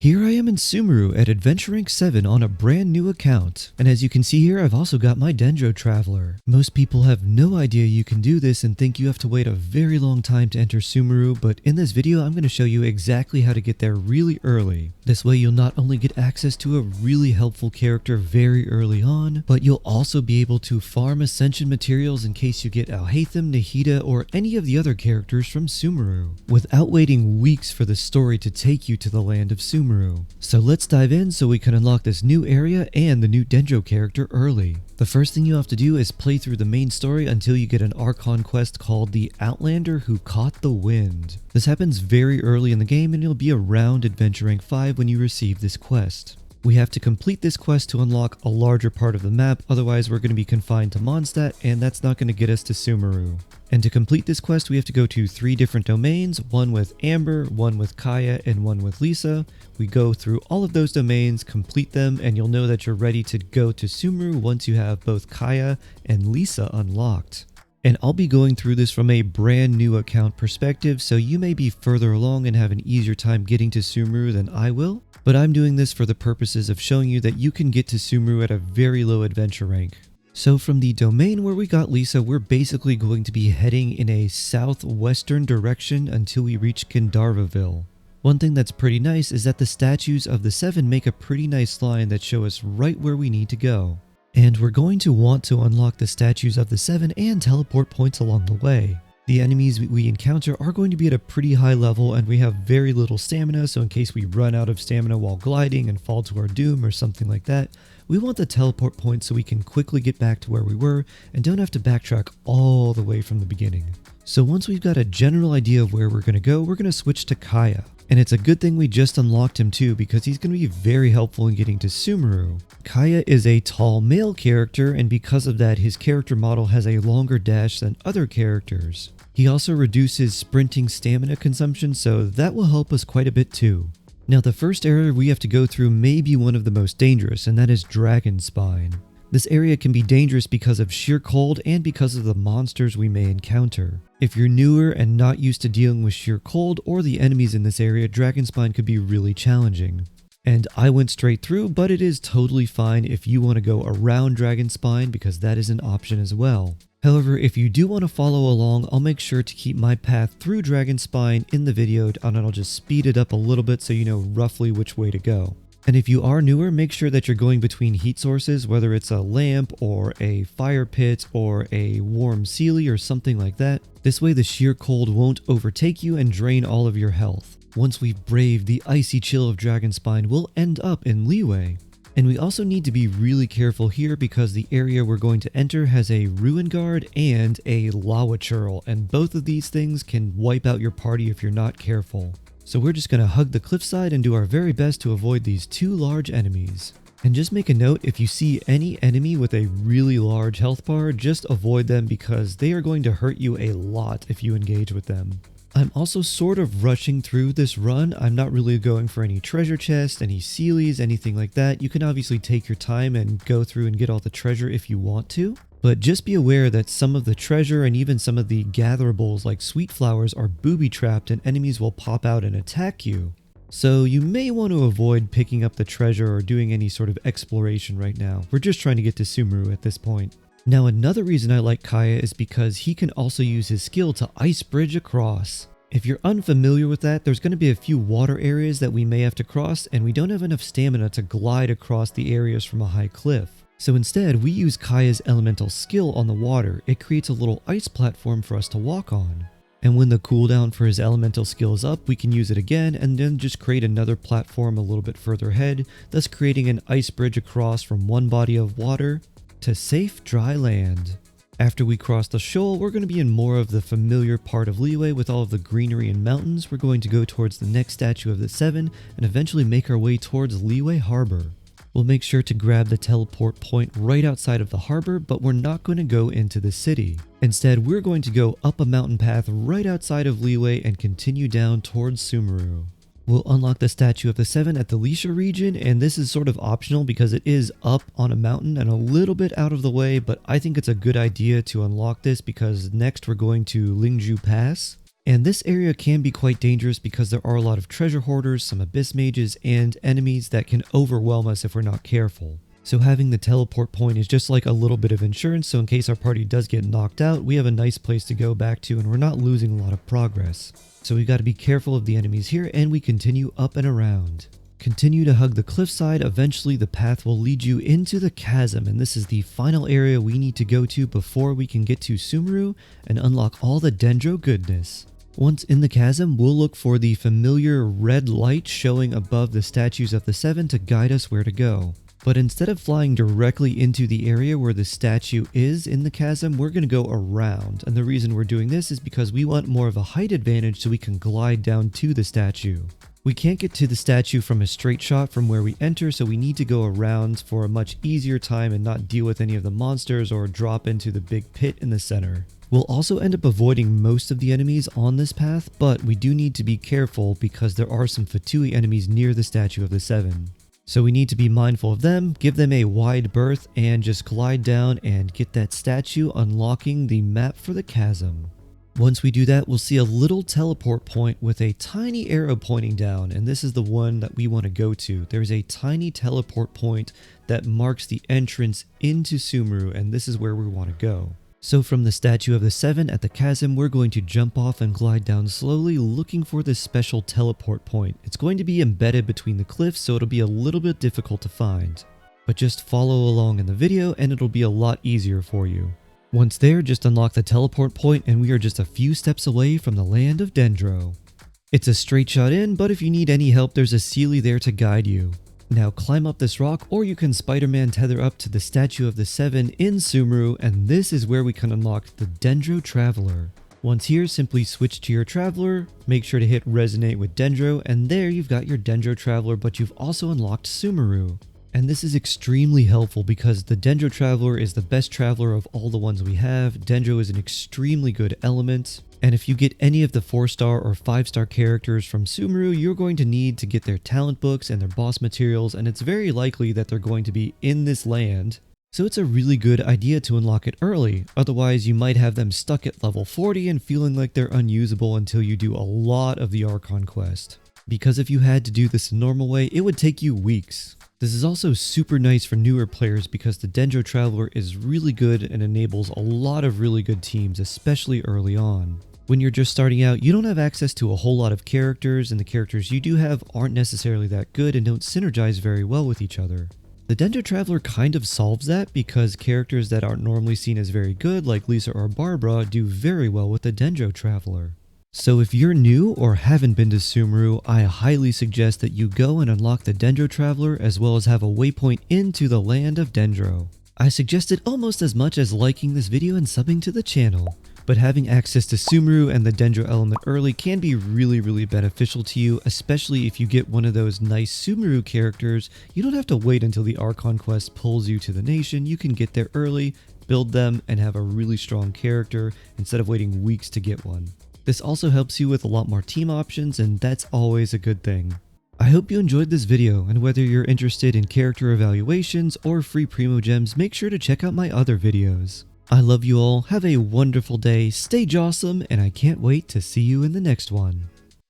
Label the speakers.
Speaker 1: Here I am in Sumeru at Adventure Rank 7 on a brand new account, and as you can see here I've also got my Dendro Traveler. Most people have no idea you can do this and think you have to wait a very long time to enter Sumeru, but in this video I'm going to show you exactly how to get there really early. This way you'll not only get access to a really helpful character very early on, but you'll also be able to farm Ascension materials in case you get Alhaitham, Nahida, or any of the other characters from Sumeru, without waiting weeks for the story to take you to the land of Sumeru. So let's dive in so we can unlock this new area and the new Dendro character early. The first thing you have to do is play through the main story until you get an Archon quest called the Outlander Who Caught the Wind. This happens very early in the game and you'll be around Adventure Rank 5 when you receive this quest. We have to complete this quest to unlock a larger part of the map, otherwise we're going to be confined to Mondstadt and that's not going to get us to Sumeru. And to complete this quest we have to go to 3 different domains, one with Amber, one with Kaya, and one with Lisa. We go through all of those domains, complete them, and you'll know that you're ready to go to Sumeru once you have both Kaya and Lisa unlocked. And I'll be going through this from a brand new account perspective, so you may be further along and have an easier time getting to Sumeru than I will. But I'm doing this for the purposes of showing you that you can get to Sumeru at a very low adventure rank. So from the domain where we got Lisa, we're basically going to be heading in a southwestern direction until we reach Gandharvaville. One thing that's pretty nice is that the statues of the 7 make a pretty nice line that show us right where we need to go. And we're going to want to unlock the statues of the 7 and teleport points along the way. The enemies we encounter are going to be at a pretty high level and we have very little stamina, so in case we run out of stamina while gliding and fall to our doom or something like that, we want the teleport point so we can quickly get back to where we were and don't have to backtrack all the way from the beginning. So once we've got a general idea of where we're going to go, we're going to switch to Kaya. And it's a good thing we just unlocked him too, because he's going to be very helpful in getting to Sumeru. Kaya is a tall male character, and because of that his character model has a longer dash than other characters. He also reduces sprinting stamina consumption, so that will help us quite a bit too. Now the first area we have to go through may be one of the most dangerous, and that is Dragonspine. This area can be dangerous because of sheer cold and because of the monsters we may encounter. If you're newer and not used to dealing with sheer cold or the enemies in this area, Dragonspine could be really challenging. And I went straight through, but it is totally fine if you want to go around Dragonspine because that is an option as well. However, if you do want to follow along, I'll make sure to keep my path through Dragonspine in the video and I'll just speed it up a little bit so you know roughly which way to go. And if you are newer, make sure that you're going between heat sources, whether it's a lamp or a fire pit or a warm Sealy or something like that. This way the sheer cold won't overtake you and drain all of your health. Once we've braved the icy chill of Dragonspine, we'll end up in Liyue. And we also need to be really careful here because the area we're going to enter has a Ruin Guard and a Lava Churl, and both of these things can wipe out your party if you're not careful. So we're just going to hug the cliffside and do our very best to avoid these 2 large enemies. And just make a note, if you see any enemy with a really large health bar, just avoid them because they are going to hurt you a lot if you engage with them. I'm also sort of rushing through this run. I'm not really going for any treasure chests, any Sealies, anything like that. You can obviously take your time and go through and get all the treasure if you want to. But just be aware that some of the treasure and even some of the gatherables like sweet flowers are booby trapped and enemies will pop out and attack you. So you may want to avoid picking up the treasure or doing any sort of exploration right now. We're just trying to get to Sumeru at this point. Now another reason I like Kaya is because he can also use his skill to ice bridge across. If you're unfamiliar with that, there's going to be a few water areas that we may have to cross and we don't have enough stamina to glide across the areas from a high cliff. So instead, we use Kaya's elemental skill on the water. It creates a little ice platform for us to walk on. And when the cooldown for his elemental skill is up, we can use it again and then just create another platform a little bit further ahead, thus creating an ice bridge across from one body of water to safe dry land. After we cross the shoal, we're going to be in more of the familiar part of Liyue with all of the greenery and mountains. We're going to go towards the next statue of the 7 and eventually make our way towards Liyue Harbor. We'll make sure to grab the teleport point right outside of the harbor, but we're not going to go into the city. Instead, we're going to go up a mountain path right outside of Liyue and continue down towards Sumeru. We'll unlock the statue of the 7 at the Liyue region, and this is sort of optional because it is up on a mountain and a little bit out of the way, but I think it's a good idea to unlock this because next we're going to Lingzhu Pass. And this area can be quite dangerous because there are a lot of treasure hoarders, some abyss mages, and enemies that can overwhelm us if we're not careful. So having the teleport point is just like a little bit of insurance, so in case our party does get knocked out, we have a nice place to go back to and we're not losing a lot of progress. So we've got to be careful of the enemies here, and we continue up and around. Continue to hug the cliffside. Eventually the path will lead you into the chasm, and this is the final area we need to go to before we can get to Sumeru and unlock all the Dendro goodness. Once in the chasm, we'll look for the familiar red light showing above the statues of the seven to guide us where to go. But instead of flying directly into the area where the statue is in the chasm, we're going to go around. And the reason we're doing this is because we want more of a height advantage so we can glide down to the statue. We can't get to the statue from a straight shot from where we enter, so we need to go around for a much easier time and not deal with any of the monsters or drop into the big pit in the center. We'll also end up avoiding most of the enemies on this path, but we do need to be careful because there are some Fatui enemies near the statue of the seven. So we need to be mindful of them, give them a wide berth, and just glide down and get that statue, unlocking the map for the chasm. Once we do that, we'll see a little teleport point with a tiny arrow pointing down, and this is the one that we want to go to. There's a tiny teleport point that marks the entrance into Sumeru, and this is where we want to go. So from the statue of the seven at the chasm, we're going to jump off and glide down slowly, looking for this special teleport point. It's going to be embedded between the cliffs, so it'll be a little bit difficult to find. But just follow along in the video and it'll be a lot easier for you. Once there, just unlock the teleport point and we are just a few steps away from the land of Dendro. It's a straight shot in, but if you need any help, there's a Seelie there to guide you. Now climb up this rock, or you can Spider-Man tether up to the statue of the seven in Sumeru, and this is where we can unlock the Dendro Traveler. Once here, simply switch to your Traveler, make sure to hit resonate with Dendro, and there you've got your Dendro Traveler, but you've also unlocked Sumeru. And this is extremely helpful because the Dendro Traveler is the best traveler of all the ones we have. Dendro is an extremely good element. And if you get any of the 4-star or 5-star characters from Sumeru, you're going to need to get their talent books and their boss materials, and it's very likely that they're going to be in this land. So it's a really good idea to unlock it early, otherwise you might have them stuck at level 40 and feeling like they're unusable until you do a lot of the Archon quest. Because if you had to do this the normal way, it would take you weeks. This is also super nice for newer players because the Dendro Traveler is really good and enables a lot of really good teams, especially early on. When you're just starting out, you don't have access to a whole lot of characters, and the characters you do have aren't necessarily that good and don't synergize very well with each other. The Dendro Traveler kind of solves that because characters that aren't normally seen as very good, like Lisa or Barbara, do very well with the Dendro Traveler. So if you're new or haven't been to Sumeru, I highly suggest that you go and unlock the Dendro Traveler as well as have a waypoint into the land of Dendro. I suggest it almost as much as liking this video and subbing to the channel. But having access to Sumeru and the Dendro element early can be really beneficial to you, especially if you get one of those nice Sumeru characters. You don't have to wait until the Archon quest pulls you to the nation. You can get there early, build them, and have a really strong character instead of waiting weeks to get one. This also helps you with a lot more team options, and that's always a good thing. I hope you enjoyed this video, and whether you're interested in character evaluations or free Primo Gems, make sure to check out my other videos. I love you all, have a wonderful day, stay jawsome, and I can't wait to see you in the next one.